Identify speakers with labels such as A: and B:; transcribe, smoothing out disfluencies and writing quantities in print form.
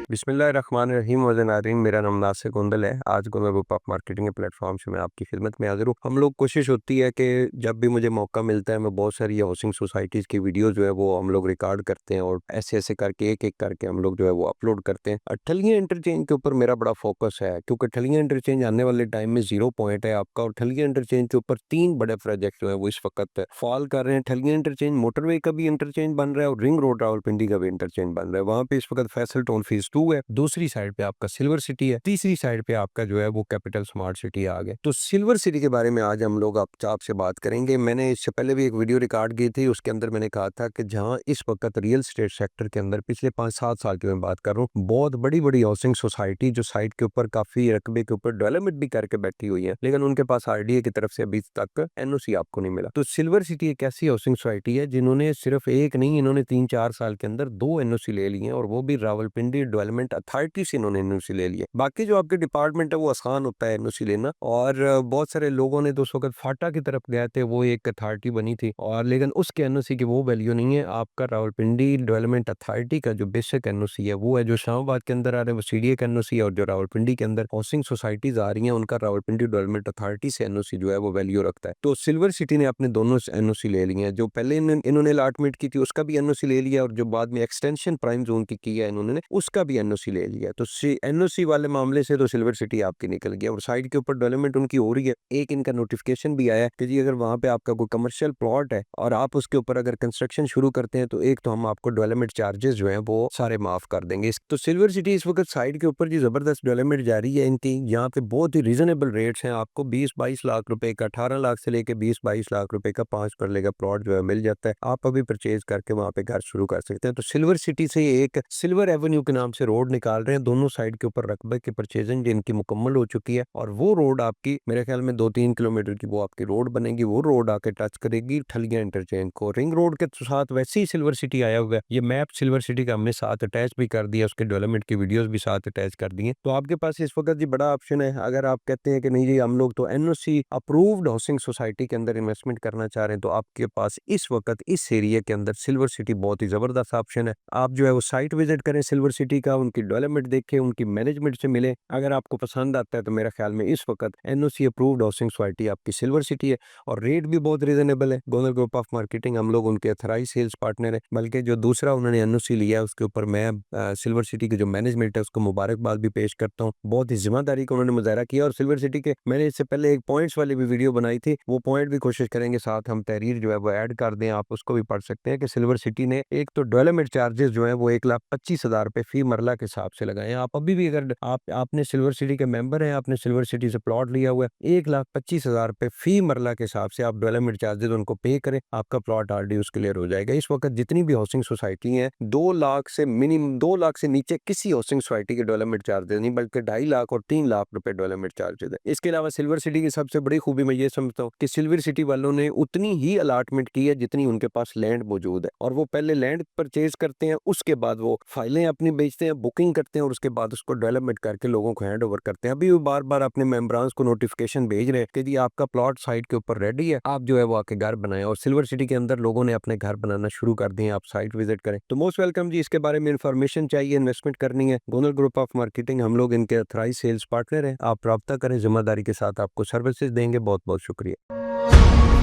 A: बिस्मिल्लाहिर्रहमानिर्रहीम व नाज़रीन, मेरा नाम नासिर गोंदल है। आज गुना ग्रुप ऑफ मार्केटिंग के प्लेटफॉर्म से मैं आपकी खिदमत में हाजिर हूँ। हम लोग कोशिश होती है कि जब भी मुझे मौका मिलता है मैं बहुत सारी हाउसिंग सोसाइटीज़ की वीडियो जो है वो हम लोग रिकॉर्ड करते हैं और ऐसे करके एक एक करके हम लोग जो है वो अपलोड करते हैं। ठलियाँ इंटरचेंज के ऊपर मेरा बड़ा फोकस है, क्योंकि ठलियाँ इंटरचेंज आने वाले टाइम में 0 पॉइंट है आपका, और ठलियाँ इंटरचेंज के ऊपर 3 बड़े प्रोजेक्ट जो है वो इस वक्त फॉल कर रहे हैं। ठलियाँ इंटरचेंज मोटरवे का भी इंटरचेंज बन रहा है और रिंग रोड रावलपिंडी का भी इंटरचेंज बन रहा है। वहाँ पे इस वक्त फैसल टोन फेज 2 है, दूसरी साइड पे आपका सिल्वर सिटी है, तीसरी साइड पे आपका जो है वो कैपिटल स्मार्ट सिटी आ गया। तो सिल्वर सिटी के बारे में आज हम लोग आपसे बात करेंगे। मैंने इससे पहले भी एक वीडियो रिकॉर्ड की थी, उसके अंदर मैंने कहा था कि जहां इस वक्त रियल स्टेट सेक्टर के अंदर पिछले 5-7 साल की मैं बात कर रहा हूँ, बहुत बड़ी बड़ी हाउसिंग सोसाइटी जो साइट के ऊपर काफी रकबे के ऊपर डेवलपमेंट भी करके बैठी हुई है, लेकिन उनके पास आरडीए की तरफ से अभी तक एनओसी आपको नहीं मिला। तो सिल्वर सिटी एक ऐसी हाउसिंग सोसाइटी है जिन्होंने सिर्फ एक नहीं, इन्होंने 3-4 साल के अंदर 2 एनओसी ले लिए हैं, और वो भी रावलपिंडी डेवलपमेंट अथॉरिटी से इन्होंने एनओसी ले लिया। बाकी जो आपके डिपार्टमेंट है वो आसान होता है एनओसी लेना, और बहुत सारे लोगों ने तो उस वक्त फाटा की तरफ गए थे, वो एक अथॉरिटी बनी थी, और लेकिन उसके एनओसी की वो वैल्यू नहीं है। आपका रावलपिंडी डेवलपमेंट अथॉरिटी का जो बेसिक एनओसी है वो है, जो इस्लामाबाद के अंदर आ रहे हैं वो सीडीए का एनओसी है, और जो रावलपिंडी के अंदर हाउसिंग सोसाइटीज आ रही हैं उनका रावलपिंडी डेवलपमेंट अथॉरिटी से एनओसी जो है वो वैल्यू रखता है। तो सिल्वर सिटी ने अपने दोनों एनओसी ले लिए हैं। जो पहले इन्होंने अलॉटमेंट की थी उसका भी एनओसी ले लिया, और जो बाद में एक्सटेंशन प्राइम जोन की है इन्होंने, उसका भी एनओसी ले लिया। तो एनओसी वाले मामले से तो सिल्वर सिटी आपकी निकल गया, और साइड के ऊपर डेवलपमेंट उनकी हो रही है। एक इनका नोटिफिकेशन भी आया है कि जी अगर वहां पे आपका कोई कमर्शियल प्लॉट है और आप उसके ऊपर अगर कंस्ट्रक्शन शुरू करते हैं तो एक तो हम आपको डेवलपमेंट चार्जेस जो है वो सारे माफ कर देंगे। तो सिल्वर सिटी इस वक्त साइड के ऊपर जी जबरदस्त डेवलपमेंट जारी है इनकी। यहाँ पे बहुत ही रीजनेबल रेट्स हैं, आपको 20-22 लाख रुपए का, 18 लाख से लेके 20-22 लाख रुपए का 5 मरले का प्लॉट जो है मिल जाता है। आप अभी परचेज करके वहां पे घर शुरू कर सकते हैं। तो सिल्वर सिटी से एक सिल्वर एवेन्यू के नाम से रोड निकाल रहे हैं, दोनों साइड के ऊपर रकबे की परचेजिंग जिनकी मुकम्मल हो चुकी है, और वो रोड आपकी मेरे ख्याल में 2-3 किलोमीटर की वो आपकी रोड बनेगी। वो रोड आके टच करेगी ठलियां इंटरचेंज को। रिंग रोड के साथ वैसे ही सिल्वर सिटी आया हुआ है। ये मैप सिल्वर सिटी का हमने साथ अटैच भी कर दिया, उसके डेवलपमेंट की वीडियोस भी साथ अटैच कर दी हैं। तो आपके पास इस वक्त जी बड़ा ऑप्शन है। अगर आप कहते हैं कि नहीं जी हम लोग तो एनओसी अप्रूव्ड हाउसिंग सोसाइटी के अंदर इन्वेस्टमेंट करना चाह रहे हैं, तो आपके पास इस वक्त इस एरिया के अंदर सिल्वर सिटी बहुत ही जबरदस्त ऑप्शन है। आप जो है वो साइट विजिट करें सिल्वर सिटी का, उनकी डेवलपमेंट देखें, उनकी मैनेजमेंट से मिले। अगर आपको पसंद आता है तो मेरा ख्याल में इस वक्त एनओसी अप्रूव्ड हाउसिंग सोसाइटी आपकी सिल्वर सिटी है, और रेट भी बहुत रीजनेबल है। गोनल ग्रुप ऑफ मार्केटिंग हम लोग उनके अथराइज सेल्स पार्टनर है, बल्कि जो दूसरा उन्होंने एनओसी लिया है उसके ऊपर मैं सिल्वर सिटी की जो मैनेजमेंट है उसको मुबारकबाद भी पेश करता हूँ। बहुत ही जिम्मेदारी का उन्होंने मुजाहरा किया, और सिल्वर सिटी के मैंने इससे पहले एक पॉइंट्स वाली भी वीडियो बनाई थी, वो पॉइंट भी कोशिश करेंगे साथ हम तहरीर जो है वो ऐड कर दें, आप उसको भी पढ़ सकते हैं कि सिल्वर सिटी ने एक तो डेवलपमेंट चार्जेस जो है वो 1,25,000 रुपए फी मरला के हिसाब से लगाए हैं। आप अभी भी अगर आपने सिल्वर सिटी के मेंबर हैं, आपने सिल्वर सिटी से प्लॉट लिया हुआ है, 1,25,000 रुपए फी मरला के हिसाब से आप डेवलपमेंट चार्जेस उनको पे करें, आपका प्लॉट ऑलरेडी उस क्लियर हो जाएगा। इस वक्त जितनी भी हाउसिंग सोसाइटी है 2 लाख से मिनिमम 2 लाख से नीचे किसी हाउसिंग सोसाइटी के डेवलपमेंट चार्जेस नहीं, बल्कि 2.5 लाख और 3 लाख रुपए डेवलपमेंट चार्जेस है। इसके अलावा सिल्वर सिटी की सबसे बड़ी खूबी मैं ये समझता हूँ कि सिल्वर सिटी वालों ने उतनी ही अलॉटमेंट की है जितनी उनके पास लैंड मौजूद है, और वो पहले लैंड परचेज करते हैं, उसके बाद वो फाइलें अपनी बेचते हैं, बुकिंग करते हैं, और उसके बाद उसको डेवलपमेंट करके लोगों को हैंड ओवर करते हैं। अभी वो बार बार अपने मेंबरान को नोटिफिकेशन भेज रहे हैं कि जी आपका प्लॉट साइट के ऊपर रेडी है, आप जो है वो आके घर बनाएं, और सिल्वर सिटी के अंदर लोगों ने अपने घर बनाना शुरू कर दिए। आप साइट विजिट करें तो मोस्ट वेलकम जी। इसके बारे में इंफॉर्मेशन चाहिए, इन्वेस्टमेंट करनी है, गोनल ग्रुप ऑफ मार्केटिंग हम लोग इनके अथराइज सेल्स पार्टनर हैं। आप रब्ता करें, जिम्मेदारी के साथ आपको सर्विसेज देंगे। बहुत बहुत शुक्रिया।